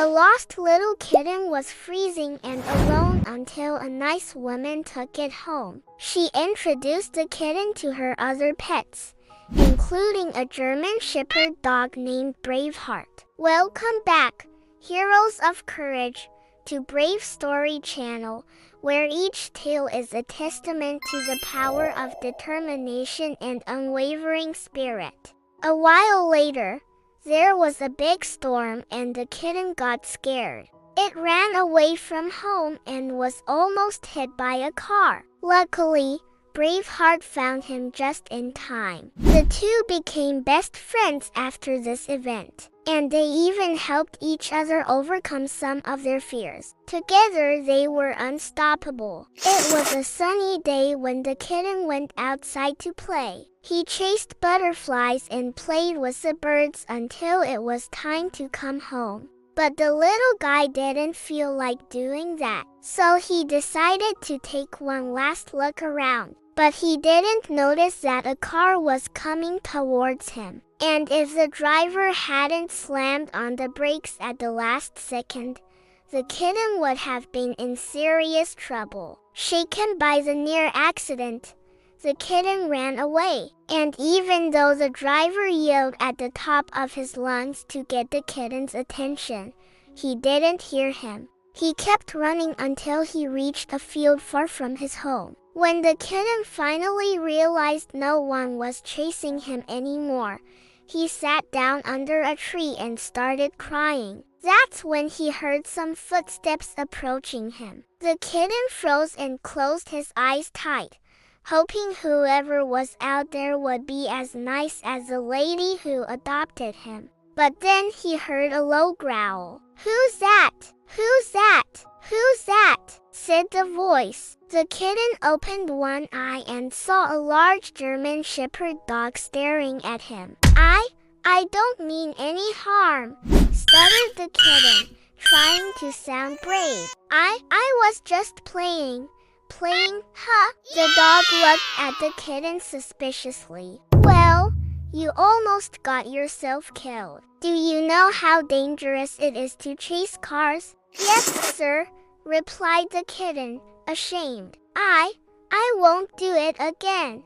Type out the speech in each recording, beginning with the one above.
The lost little kitten was freezing and alone until a nice woman took it home. She introduced the kitten to her other pets, including a German shepherd dog named Braveheart. Welcome back, heroes of courage, to Brave Story Channel, where each tale is a testament to the power of determination and unwavering spirit. A while later, there was a big storm and the kitten got scared. It ran away from home and was almost hit by a car. Luckily, Braveheart found him just in time. The two became best friends after this event, and they even helped each other overcome some of their fears. Together, they were unstoppable. It was a sunny day when the kitten went outside to play. He chased butterflies and played with the birds until it was time to come home. But the little guy didn't feel like doing that, so he decided to take one last look around. But he didn't notice that a car was coming towards him. And if the driver hadn't slammed on the brakes at the last second, the kitten would have been in serious trouble. Shaken by the near accident, the kitten ran away. And even though the driver yelled at the top of his lungs to get the kitten's attention, he didn't hear him. He kept running until he reached a field far from his home. When the kitten finally realized no one was chasing him anymore, he sat down under a tree and started crying. That's when he heard some footsteps approaching him. The kitten froze and closed his eyes tight, hoping whoever was out there would be as nice as the lady who adopted him. But then he heard a low growl. "Who's that? Who's that? Who's that?" said the voice. The kitten opened one eye and saw a large German shepherd dog staring at him. I don't mean any harm," stuttered the kitten, trying to sound brave. I was just playing, huh?" The dog looked at the kitten suspiciously. "Well, you almost got yourself killed. Do you know how dangerous it is to chase cars?" "Yes, sir," replied the kitten, ashamed. I won't do it again."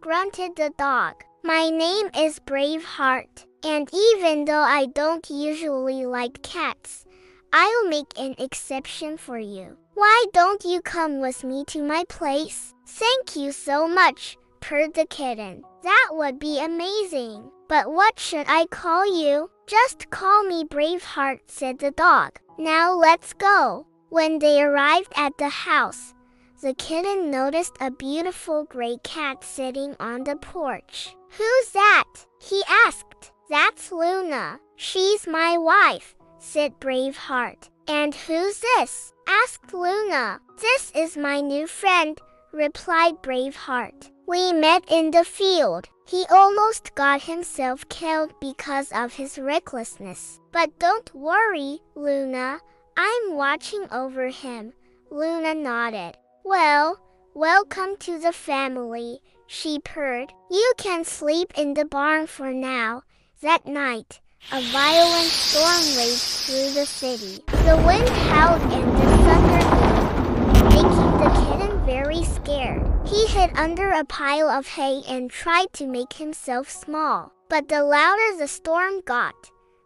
Grunted the dog. "My name is Braveheart, and even though I don't usually like cats, I'll make an exception for you. Why don't you come with me to my place?" "Thank you so much," purred the kitten. "That would be amazing. But what should I call you?" "Just call me Braveheart," said the dog. "Now let's go." When they arrived at the house, the kitten noticed a beautiful gray cat sitting on the porch. "Who's that?" he asked. "That's Luna. She's my wife," said Braveheart. "And who's this?" asked Luna. "This is my new friend," replied Braveheart. "We met in the field. He almost got himself killed because of his recklessness. But don't worry, Luna. I'm watching over him." Luna nodded. "Well, welcome to the family," she purred. "You can sleep in the barn for now." That night, a violent storm raged through the city. The wind howled and the thunder boomed, making the kitten very scared. He hid under a pile of hay and tried to make himself small. But the louder the storm got,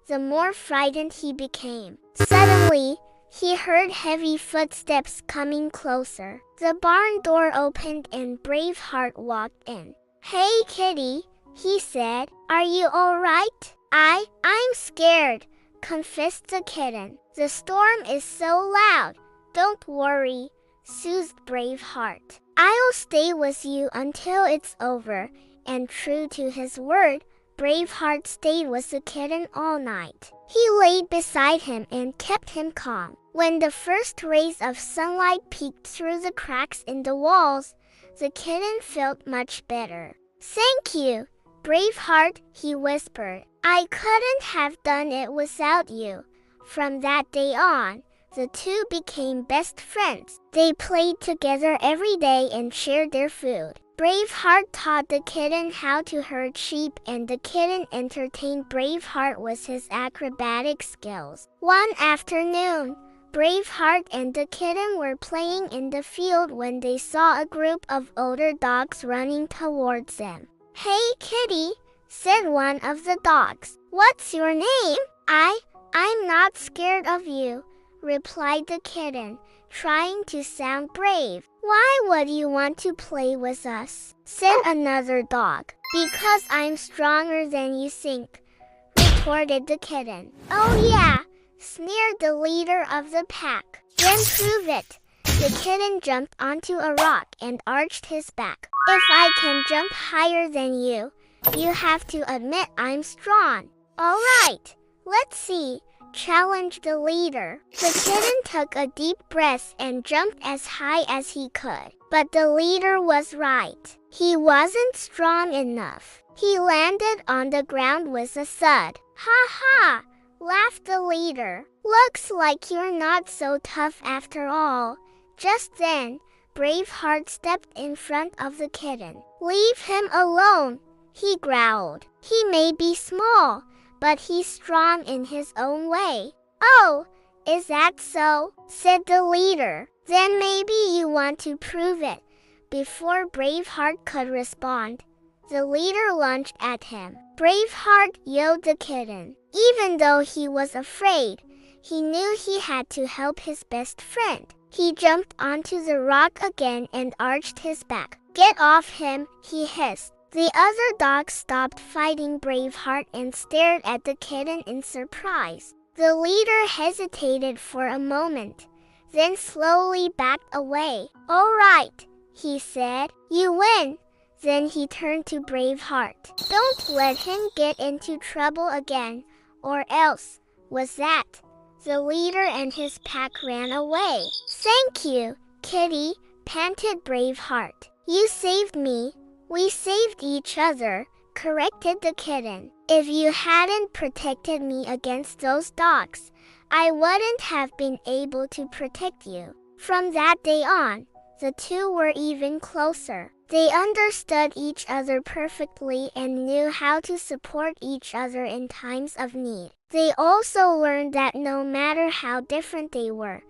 the more frightened he became. Suddenly, he heard heavy footsteps coming closer. The barn door opened and Braveheart walked in. "Hey, kitty," he said. "Are you all right?" I'm scared," confessed the kitten. "The storm is so loud." "Don't worry," soothed Braveheart. "I'll stay with you until it's over." And true to his word, Braveheart stayed with the kitten all night. He laid beside him and kept him calm. When the first rays of sunlight peeked through the cracks in the walls, the kitten felt much better. "Thank you, Braveheart," he whispered. "I couldn't have done it without you." From that day on, the two became best friends. They played together every day and shared their food. Braveheart taught the kitten how to herd sheep, and the kitten entertained Braveheart with his acrobatic skills. One afternoon, Braveheart and the kitten were playing in the field when they saw a group of older dogs running towards them. "Hey, kitty," said one of the dogs. "What's your name?" I'm not scared of you," replied the kitten, trying to sound brave. "Why would you want to play with us?" said another dog. "Because I'm stronger than you think," retorted the kitten. "Oh yeah," sneered the leader of the pack. "Then prove it." The kitten jumped onto a rock and arched his back. "If I can jump higher than you have to admit I'm strong." "All right, let's see," challenged the leader. The kitten took a deep breath and jumped as high as he could. But the leader was right. He wasn't strong enough. He landed on the ground with a thud. "Ha ha!" laughed the leader. "Looks like you're not so tough after all." Just then, Braveheart stepped in front of the kitten. "Leave him alone," he growled. "He may be small, but he's strong in his own way." "Oh, is that so?" said the leader. "Then maybe you want to prove it." Before Braveheart could respond, the leader lunged at him. Braveheart yelled the kitten. Even though he was afraid, he knew he had to help his best friend. He jumped onto the rock again and arched his back. "Get off him," he hissed. The other dogs stopped fighting Braveheart and stared at the kitten in surprise. The leader hesitated for a moment, then slowly backed away. "All right," he said, "you win." Then he turned to Braveheart. "Don't let him get into trouble again, or else." Was that? The leader and his pack ran away. "Thank you, kitty," panted Braveheart. "You saved me." "We saved each other," corrected the kitten. "If you hadn't protected me against those dogs, I wouldn't have been able to protect you." From that day on, the two were even closer. They understood each other perfectly and knew how to support each other in times of need. They also learned that no matter how different they were,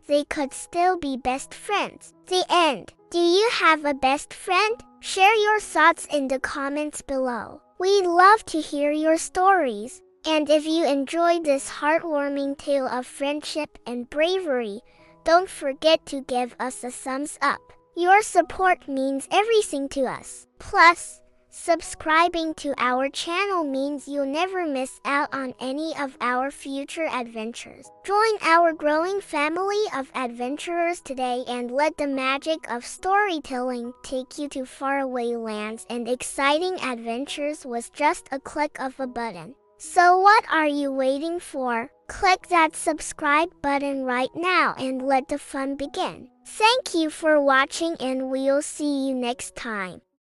they could still be best friends. The end. Do you have a best friend? Share your thoughts in the comments below. We'd love to hear your stories. And if you enjoyed this heartwarming tale of friendship and bravery, don't forget to give us a thumbs up. Your support means everything to us. Plus, subscribing to our channel means you'll never miss out on any of our future adventures. Join our growing family of adventurers today and let the magic of storytelling take you to faraway lands and exciting adventures with just a click of a button. So what are you waiting for? Click that subscribe button right now and let the fun begin. Thank you for watching, and we'll see you next time.